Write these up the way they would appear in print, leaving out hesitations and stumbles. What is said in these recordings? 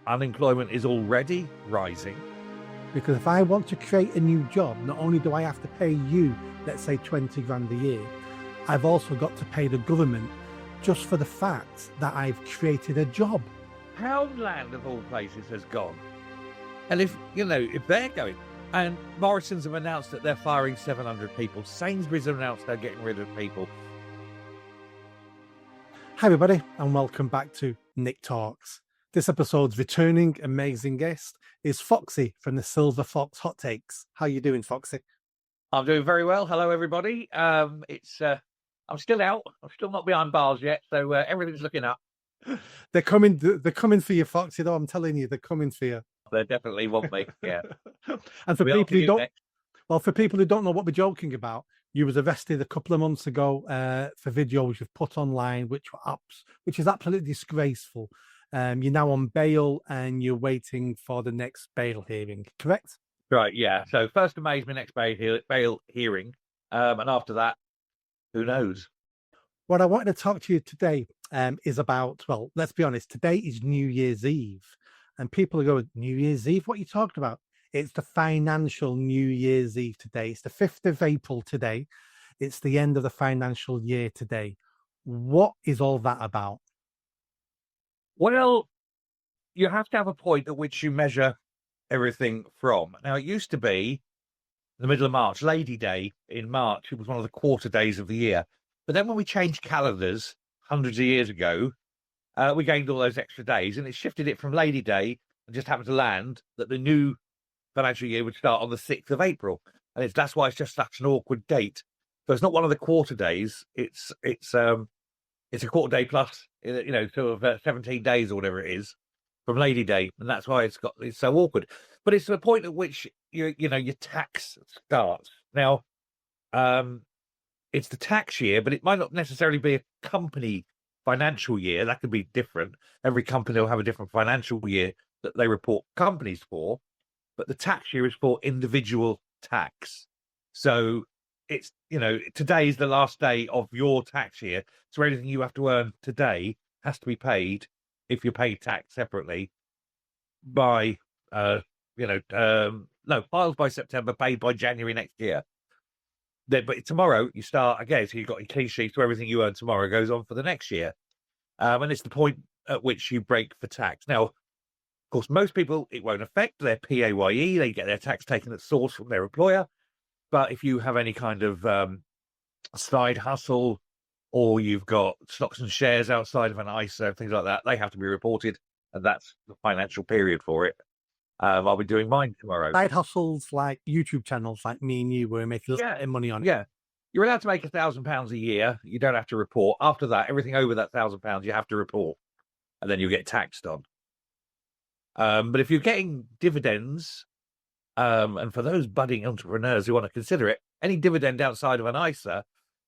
unemployment is already rising. Because if I want to create a new job, not only do I have to pay you, let's say 20 grand a year, I've also got to pay the government just for the fact that I've created a job. Poundland of all places has gone. And if they're going, and Morrison's have announced that they're firing 700 people, Sainsbury's have announced they're getting rid of people. Hi everybody, and welcome back to Nick Talks. This episode's returning amazing guest is Foxy from the Silver Fox Hot Takes. How you doing, Foxy? I'm doing very well. Hello, everybody. I'm still out. I'm still not behind bars yet, so everything's looking up. They're coming for you, Foxy, though. I'm telling you, they're coming for you. They definitely want me, yeah. And for people who don't know what we're joking about, you was arrested a couple of months ago for videos you've put online, which is absolutely disgraceful. You're now on bail and you're waiting for the next bail hearing, correct? Right, yeah. So 1st of May is my next bail hearing. And after that, who knows? What I wanted to talk to you today is about, well, let's be honest, today is New Year's Eve. And people are going, New Year's Eve? What are you talking about? It's the financial New Year's Eve today. It's the 5th of April today. It's the end of the financial year today. What is all that about? Well, you have to have a point at which you measure everything from. Now, it used to be the middle of March, Lady Day in March. It was one of the quarter days of the year. But then when we changed calendars hundreds of years ago, we gained all those extra days, and it shifted it from Lady Day and just happened to land that the new financial year would start on the 6th of April. And that's why it's just such an awkward date. So it's not one of the quarter days. It's a quarter day plus, sort of 17 days or whatever it is from Lady Day, and that's why it's so awkward. But it's the point at which your tax starts. Now, it's the tax year, but it might not necessarily be a company financial year. That could be different. Every company will have a different financial year that they report companies for, but the tax year is for individual tax. So it's, today is the last day of your tax year. So anything you have to earn today has to be paid, if you pay tax separately, by, filed by September, paid by January next year. But tomorrow you start again. So you've got your clean sheet, so everything you earn tomorrow goes on for the next year. And it's the point at which you break for tax. Now, of course, most people, it won't affect their PAYE. They get their tax taken at source from their employer. But if you have any kind of side hustle, or you've got stocks and shares outside of an ISA, things like that, they have to be reported. And that's the financial period for it. I'll be doing mine tomorrow. Side hustles like YouTube channels like me and you were making a lot of money on it. Yeah. You're allowed to make £1,000 a year. You don't have to report. After that, everything over that £1,000, you have to report. And then you get taxed on. But if you're getting dividends, and for those budding entrepreneurs who want to consider it, any dividend outside of an ISA,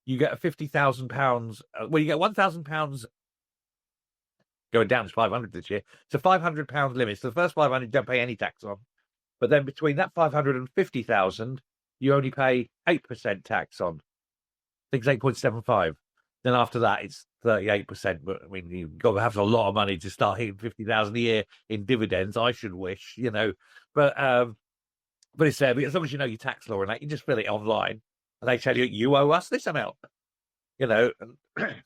you get a £50,000. Well, you get £1,000 going down to 500 this year. It's a £500 limit. So the first 500 you don't pay any tax on. But then between that 500 and 50,000, you only pay 8% tax on. I think it's 8.75. Then after that, it's 38%. But I mean, you've got to have a lot of money to start hitting 50,000 a year in dividends. I should wish, But it's there. But as long as you know your tax law and that, you just fill it online, and they tell you owe us this amount.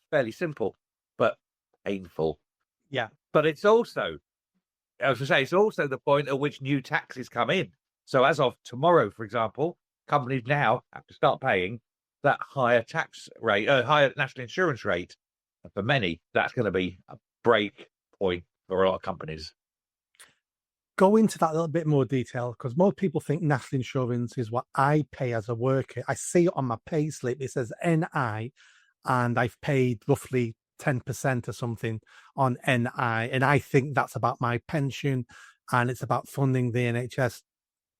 Fairly simple, but painful. Yeah. But it's also, it's also the point at which new taxes come in. So as of tomorrow, for example, companies now have to start paying that higher tax rate, higher national insurance rate. And for many, that's going to be a break point for a lot of companies. Go into that a little bit more detail, because most people think national insurance is what I pay as a worker. I see it on my pay slip. It says NI, and I've paid roughly 10% or something on NI, and I think that's about my pension and it's about funding the NHS.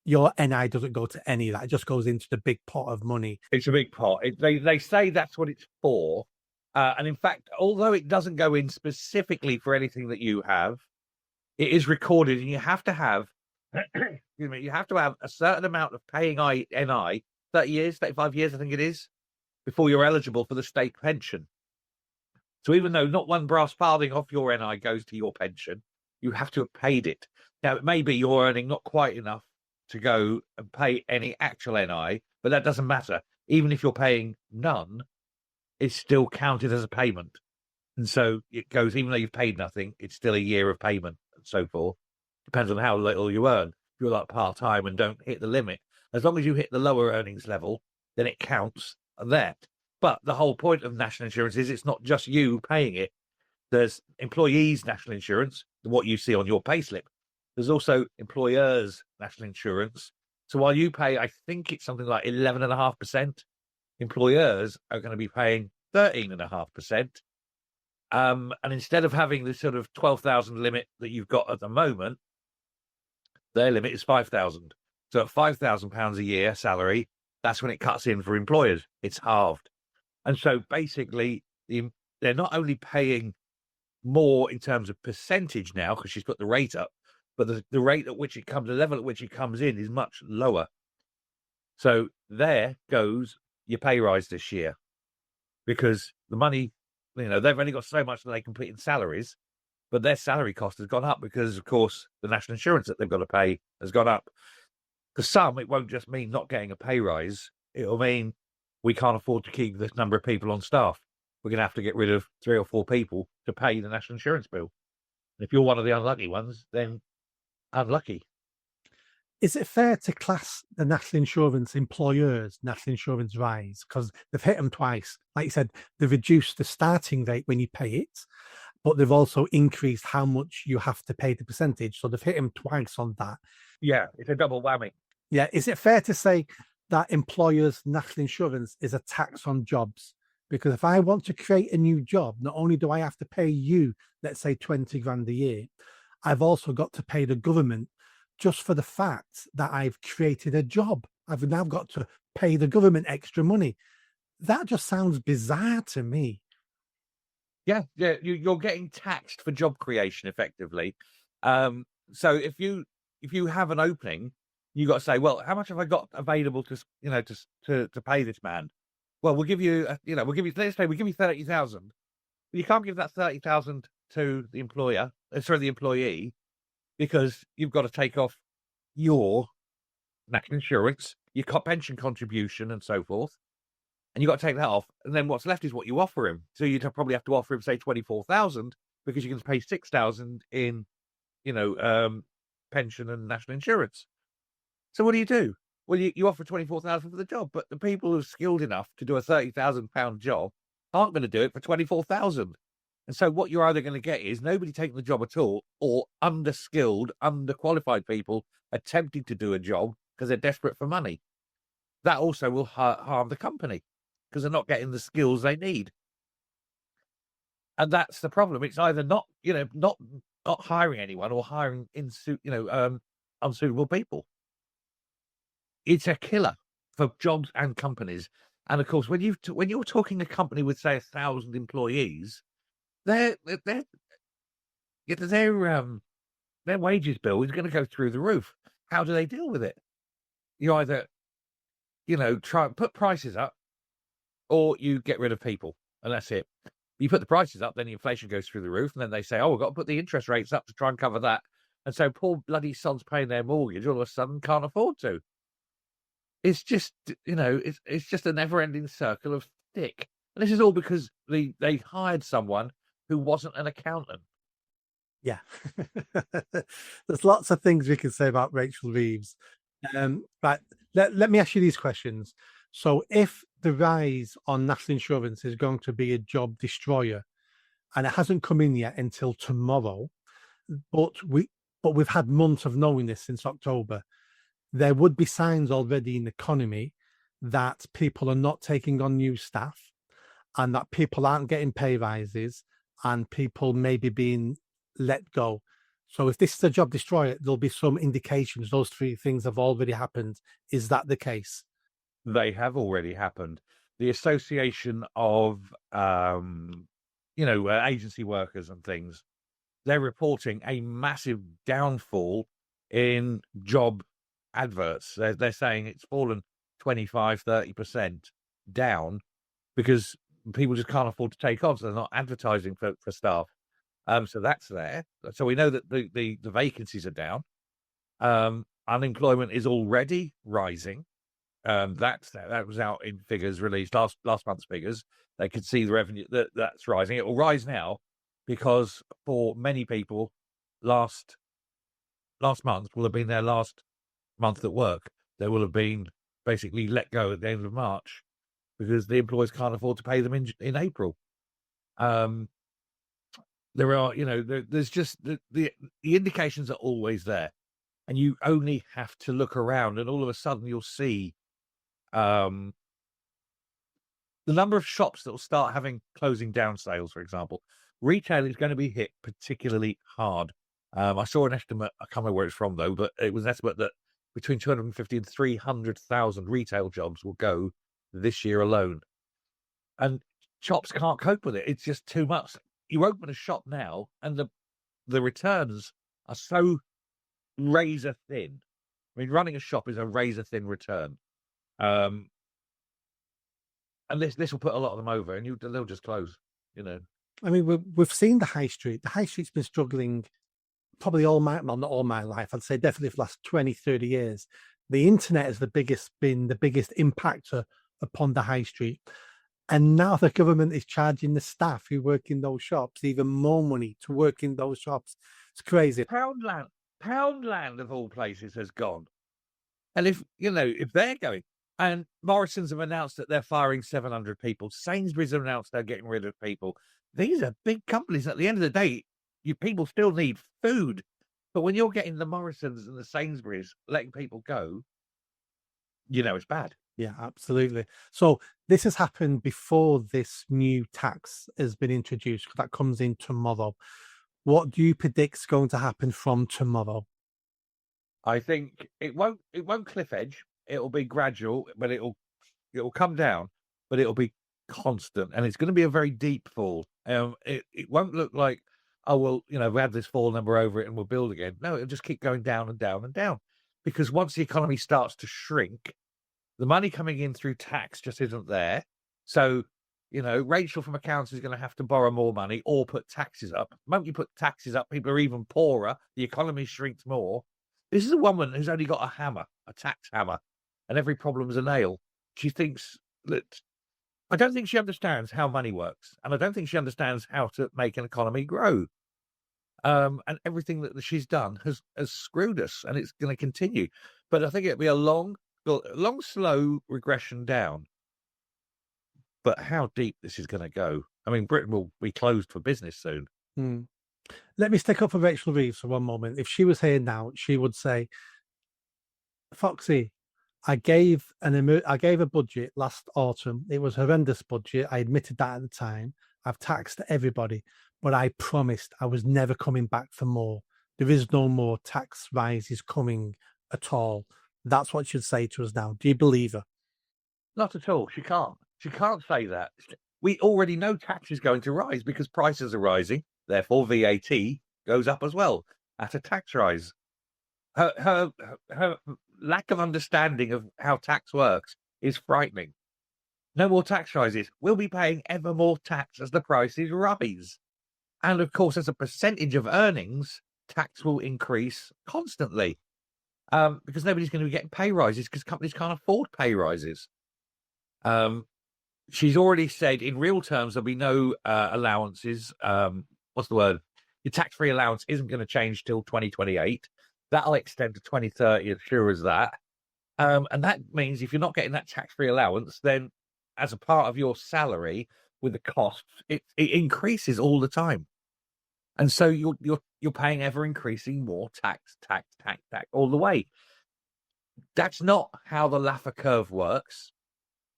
Your NI doesn't go to any of that. It just goes into the big pot of money. It's a big pot. They say that's what it's for. And in fact, although it doesn't go in specifically for anything that you have, it is recorded, and you have to have, you have to have a certain amount of paying NI, 30 years, 35 years, I think it is, before you're eligible for the state pension. So even though not one brass farthing off your NI goes to your pension, you have to have paid it. Now, maybe you're earning not quite enough to go and pay any actual NI, but that doesn't matter. Even if you're paying none, it's still counted as a payment. And so it goes, even though you've paid nothing, it's still a year of payment and so forth. Depends on how little you earn. If you're like part-time and don't hit the limit, as long as you hit the lower earnings level, then it counts that. But the whole point of national insurance is it's not just you paying it. There's employees' national insurance, what you see on your payslip. There's also employers' national insurance. So while you pay, I think it's something like 11.5%, employers are going to be paying 13.5%. And instead of having the sort of 12,000 limit that you've got at the moment, their limit is 5,000. So at £5,000 a year salary, that's when it cuts in for employers. It's halved. And so basically, they're not only paying more in terms of percentage now, because she's put the rate up, but the rate at which it comes, the level at which it comes in is much lower. So there goes your pay rise this year, because the money, they've only got so much that they can put in salaries, but their salary cost has gone up because, of course, the national insurance that they've got to pay has gone up. For some, it won't just mean not getting a pay rise. It'll mean we can't afford to keep this number of people on staff. We're going to have to get rid of 3 or 4 people to pay the national insurance bill. And if you're one of the unlucky ones, then unlucky. Is it fair to class the national insurance employers' national insurance rise? Because they've hit them twice. Like you said, they've reduced the starting rate when you pay it, but they've also increased how much you have to pay the percentage. So they've hit them twice on that. Yeah, it's a double whammy. Yeah. Is it fair to say that employers' national insurance is a tax on jobs? Because if I want to create a new job, not only do I have to pay you, let's say 20 grand a year, I've also got to pay the government just for the fact that I've created a job. I've now got to pay the government extra money. That just sounds bizarre to me. Yeah, you're getting taxed for job creation effectively. So if you have an opening, you got to say, well, how much have I got available to pay this man? Well, we'll give you, let's say we give you 30,000. You can't give that 30,000 to the the employee, because you've got to take off your national insurance, your pension contribution, and so forth, and you've got to take that off. And then what's left is what you offer him. So you'd probably have to offer him, say, 24,000, because you can pay 6,000 in, pension and national insurance. So what do? Well, you offer 24,000 for the job, but the people who are skilled enough to do a £30,000 job aren't going to do it for 24,000. And so what you're either going to get is nobody taking the job at all, or underskilled, underqualified people attempting to do a job because they're desperate for money. That also will harm the company, because they're not getting the skills they need. And that's the problem. It's either not hiring anyone, or hiring unsuitable people. It's a killer for jobs and companies. And of course, when you're talking a company with, say, 1,000 employees, their wages bill is going to go through the roof. How do they deal with it? You either try and put prices up, or you get rid of people, and that's it. You put the prices up, then the inflation goes through the roof, and then they say, oh, we've got to put the interest rates up to try and cover that. And so poor bloody sods paying their mortgage all of a sudden can't afford to. It's just, it's just a never-ending circle of thick. And this is all because they hired someone who wasn't an accountant. Yeah. There's lots of things we can say about Rachel Reeves. But let me ask you these questions. So if the rise on national insurance is going to be a job destroyer, and it hasn't come in yet until tomorrow, but we've had months of knowing this since October, there would be signs already in the economy that people are not taking on new staff, and that people aren't getting pay rises, and people may be being let go. So if this is a job destroyer, there'll be some indications those 3 things have already happened. Is that the case? They have already happened. The Association of agency workers and things, they're reporting a massive downfall in job adverts. They're saying it's fallen 25-30% down, because people just can't afford to take on, so they're not advertising for staff. So that's there. So we know that the vacancies are down. Unemployment is already rising. That was out in figures released last month's figures. They could see the revenue that's rising. It will rise now because for many people, last month will have been their last month at work. They will have been basically let go at the end of March because the employers can't afford to pay them in April. There are, there's just the indications are always there, and you only have to look around, and all of a sudden you'll see the number of shops that will start having closing down sales. For example, retail is going to be hit particularly hard. I saw an estimate, I can't remember where it's from though, but it was an estimate that between 250 and 300,000 retail jobs will go this year alone. And shops can't cope with it. It's just too much. You open a shop now and the returns are so razor thin. I mean, running a shop is a razor thin return. And this will put a lot of them over, and they'll just close. I mean, we've seen the high street. The high street's been struggling probably not all my life. I'd say definitely for the last 20, 30 years. The internet has been the biggest impactor upon the high street. And now the government is charging the staff who work in those shops even more money to work in those shops. It's crazy. Poundland of all places has gone. And if they're going, and Morrison's have announced that they're firing 700 people, Sainsbury's have announced they're getting rid of people. These are big companies. At the end of the day, people still need food. But when you're getting the Morrisons and the Sainsbury's letting people go, it's bad. Yeah, absolutely. So this has happened before this new tax has been introduced. That comes in tomorrow. What do you predict is going to happen from tomorrow? I think it won't cliff edge. It'll be gradual, but it'll come down, but it'll be constant, and it's going to be a very deep fall. It won't look like, oh well, we had this fall number over it and we'll build again. No, it'll just keep going down and down and down, because once the economy starts to shrink, the money coming in through tax just isn't there. So, Rachel from accounts is going to have to borrow more money or put taxes up. The moment you put taxes up, people are even poorer. The economy shrinks more. This is a woman who's only got a hammer, a tax hammer, and every problem's a nail. She thinks that, I don't think she understands how money works, and I don't think she understands how to make an economy grow. And everything that she's done has screwed us, and it's going to continue. But I think it'll be a long, slow regression down. But how deep this is going to go? I mean, Britain will be closed for business soon. Let me stick up for Rachel Reeves for one moment. If she was here now, she would say, Foxy, I gave a budget last autumn. It was a horrendous budget. I admitted that at the time. I've taxed everybody, but I promised I was never coming back for more. There is no more tax rises coming at all. That's what she'd say to us now. Do you believe her? Not at all. She can't. She can't say that. We already know tax is going to rise because prices are rising. Therefore, VAT goes up as well at a tax rise. Her lack of understanding of how tax works is frightening. No more tax rises. We'll be paying ever more tax as the prices rise. And of course, as a percentage of earnings, tax will increase constantly. Because nobody's going to be getting pay rises because companies can't afford pay rises. She's already said in real terms there'll be no allowances. What's the word? Your tax-free allowance isn't going to change till 2028. That'll extend to 2030, as sure as that. And that means if you're not getting that tax-free allowance, then as a part of your salary with the costs, it increases all the time. And so you're paying ever increasing more tax all the way. That's not how the Laffer curve works.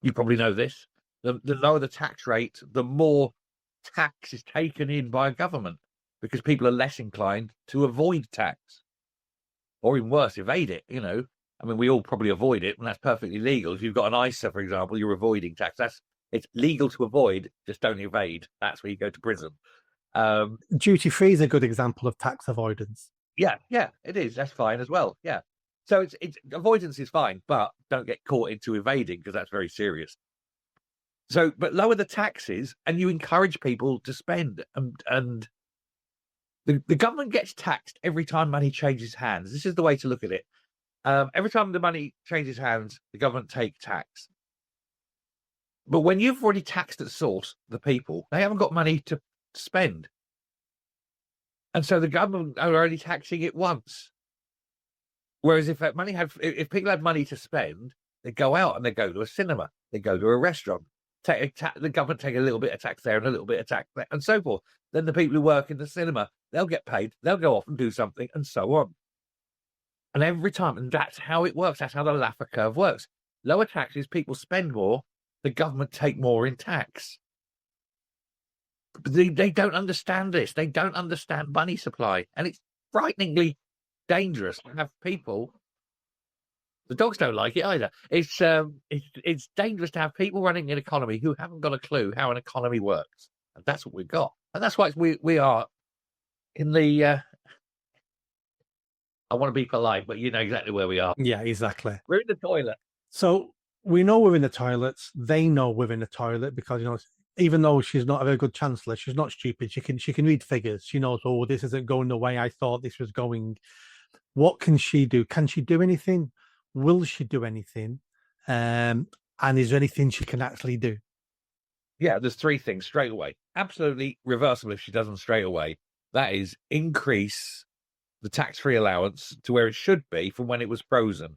You probably know this. The lower the tax rate, the more tax is taken in by a government because people are less inclined to avoid tax, or even worse, evade it. I mean, we all probably avoid it, and that's perfectly legal. If you've got an ISA, for example, you're avoiding tax. It's legal to avoid, just don't evade. That's where you go to prison. Duty free is a good example of tax avoidance. Yeah, it is. That's fine as well. Yeah. So it's avoidance is fine, but don't get caught into evading because that's very serious. So, but lower the taxes and you encourage people to spend and The government gets taxed every time money changes hands. This is the way to look at it. Every time the money changes hands, the government take tax. But when you've already taxed at source the people, they haven't got money to spend. And so the government are only taxing it once. Whereas if people had money to spend, they'd go out and they'd go to a cinema, they'd go to a restaurant, the government take a little bit of tax there and a little bit of tax there, and so forth. Then the people who work in the cinema, they'll get paid, they'll go off and do something, and so on. And every time, and that's how it works. That's how the Laffer curve works. Lower taxes, people spend more, the government take more in tax. But they don't understand this. They don't understand money supply. And it's frighteningly dangerous to have people. The dogs don't like it either. It's dangerous to have people running an economy who haven't got a clue how an economy works. And that's what we've got. And that's why we are in the... I want to be polite, but you know exactly where we are. Yeah, exactly. We're in the toilet. So we know we're in the toilets. They know we're in the toilet because, you know, even though she's not a very good chancellor, she's not stupid. She can read figures. She knows, oh, this isn't going the way I thought this was going. What can she do? Can she do anything? Will she do anything? And is there anything she can actually do? Yeah, there's three things straight away. Absolutely reversible if she doesn't straight away. That is increase the tax-free allowance to where it should be from when it was frozen.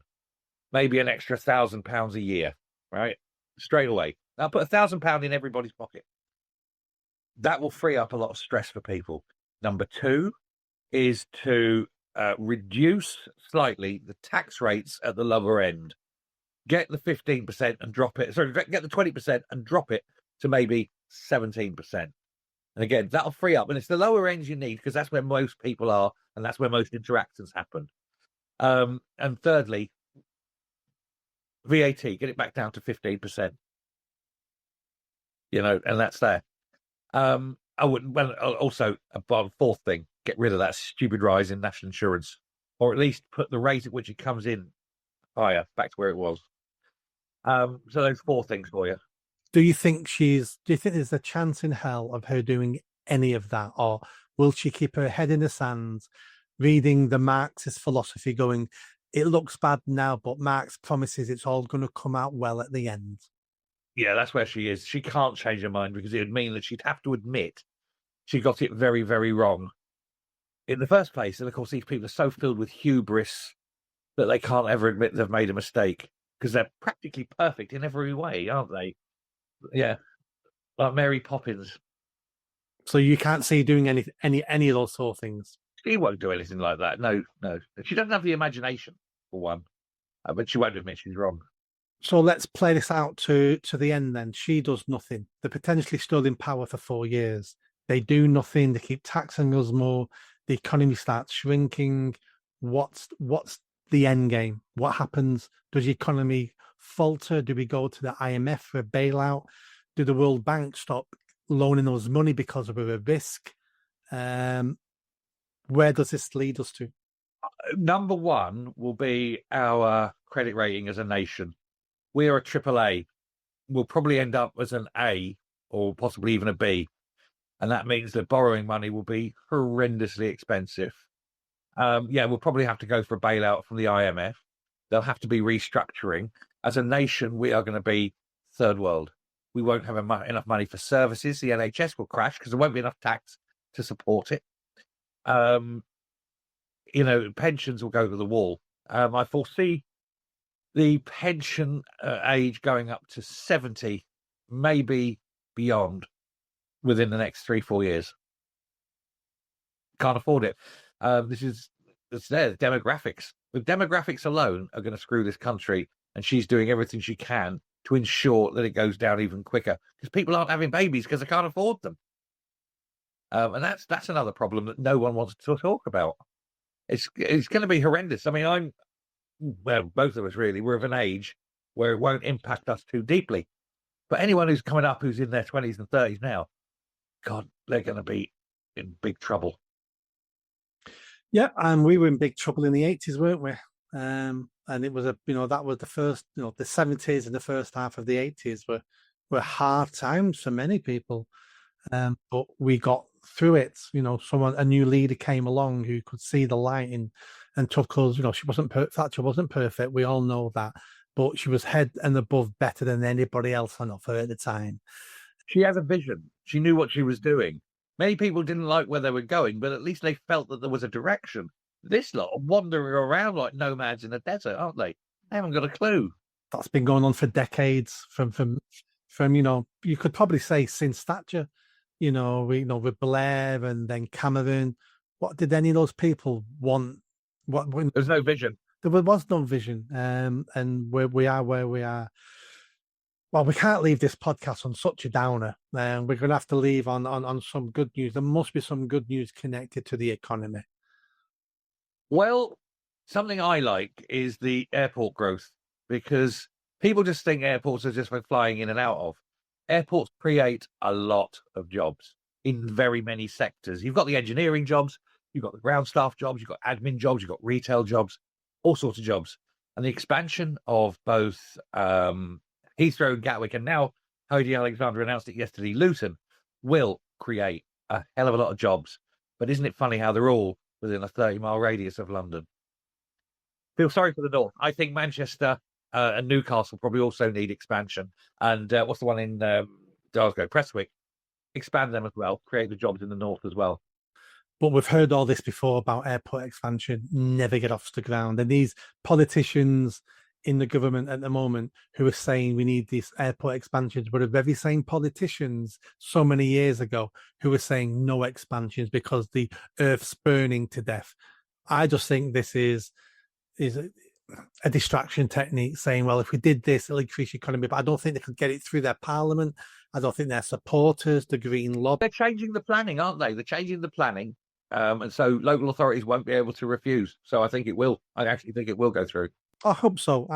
Maybe an extra £1,000 a year, right? Straight away. Now put £1,000 in everybody's pocket. That will free up a lot of stress for people. Number two is to reduce slightly the tax rates at the lower end. Get the 15% and drop it. Sorry, get the 20% and drop it to maybe 17%. And again, that'll free up. And it's the lower ends you need because that's where most people are and that's where most interactions happen. And thirdly, VAT, get it back down to 15%. You know, and that's there. I wouldn't. Well, also, a fourth thing, get rid of that stupid rise in national insurance, or at least put the rate at which it comes in higher, back to where it was. So those four things for you. Do you think there's a chance in hell of her doing any of that, or will she keep her head in the sand, reading the Marxist philosophy, going, it looks bad now, but Marx promises it's all going to come out well at the end? Yeah, that's where she is. She can't change her mind because it would mean that she'd have to admit she got it very, very wrong in the first place. And of course, these people are so filled with hubris that they can't ever admit they've made a mistake because they're practically perfect in every way, aren't they? Yeah, like Mary Poppins. So you can't see doing any of those sort of things. She won't do anything like that. No. She doesn't have the imagination, for one. But she won't admit she's wrong. So let's play this out to the end then. She does nothing. They're potentially still in power for 4 years. They do nothing. They keep taxing us more. The economy starts shrinking. What's the end game? What happens? Does the economy falter? Do we go to the IMF for a bailout? Do the World Bank stop loaning us money because of a risk? Where does this lead us to? Number one will be our credit rating as a nation. We are a AAA. We'll probably end up as an A or possibly even a B. And that means that borrowing money will be horrendously expensive. We'll probably have to go for a bailout from the IMF. There'll have to be restructuring. As a nation, we are going to be third world. We won't have enough money for services. The NHS will crash because there won't be enough tax to support it. Pensions will go to the wall. I foresee the pension age going up to 70, maybe beyond, within the next 3-4 years. Can't afford it. It's there. Demographics. The demographics alone are going to screw this country, and she's doing everything she can to ensure that it goes down even quicker because people aren't having babies because they can't afford them. And that's another problem that no one wants to talk about. It's going to be horrendous. I mean, both of us really, we're of an age where it won't impact us too deeply. But anyone who's coming up who's in their 20s and 30s now, God, they're going to be in big trouble. Yeah, and we were in big trouble in the 80s, weren't we? And it was that was the first, the 70s and the first half of the 80s were hard times for many people. But we got through it. A new leader came along who could see the light and took us. Thatcher wasn't perfect. We all know that, but she was head and above better than anybody else on offer at the time. She has a vision. She knew what she was doing. Many people didn't like where they were going, but at least they felt that there was a direction. This lot are wandering around like nomads in a desert, aren't they? They haven't got a clue. That's been going on for decades. From you could probably say since Thatcher. With Blair and then Cameron. What did any of those people want? There's no vision. There was no vision, and we are where we are. Well, we can't leave this podcast on such a downer. We're going to have to leave on some good news. There must be some good news connected to the economy. Well, something I like is the airport growth, because people just think airports are just for flying in and out of. Airports create a lot of jobs in very many sectors. You've got the engineering jobs, you've got the ground staff jobs, you've got admin jobs, you've got retail jobs, all sorts of jobs. And the expansion of both Heathrow and Gatwick, and now Heidi Alexander announced it yesterday, Luton, will create a hell of a lot of jobs. But isn't it funny how they're all within a 30-mile radius of London? Feel sorry for the North. I think Manchester and Newcastle probably also need expansion. And what's the one in Glasgow? Prestwick. Expand them as well. Create the jobs in the North as well. But we've heard all this before about airport expansion, never get off the ground. And these politicians in the government at the moment who are saying we need these airport expansions were the very same politicians so many years ago who were saying no expansions because the earth's burning to death. I just think this is a distraction technique, saying, well, if we did this, it'll increase the economy. But I don't think they could get it through their parliament. I don't think their supporters, the Green Lobby. They're changing the planning, aren't they? They're changing the planning. And so local authorities won't be able to refuse. So I think it will. I actually think it will go through. I hope so.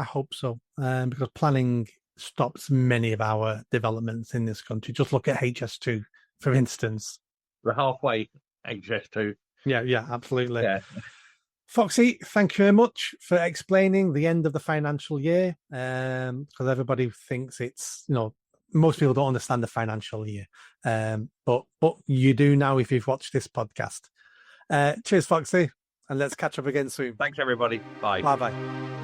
Because planning stops many of our developments in this country. Just look at HS2, for instance. We're halfway HS2. Yeah, absolutely. Yeah. Foxy, thank you very much for explaining the end of the financial year. Because everybody thinks it's, most people don't understand the financial year. But you do now if you've watched this podcast. Cheers, Foxy, and let's catch up again soon. Thanks, everybody. Bye. Bye-bye.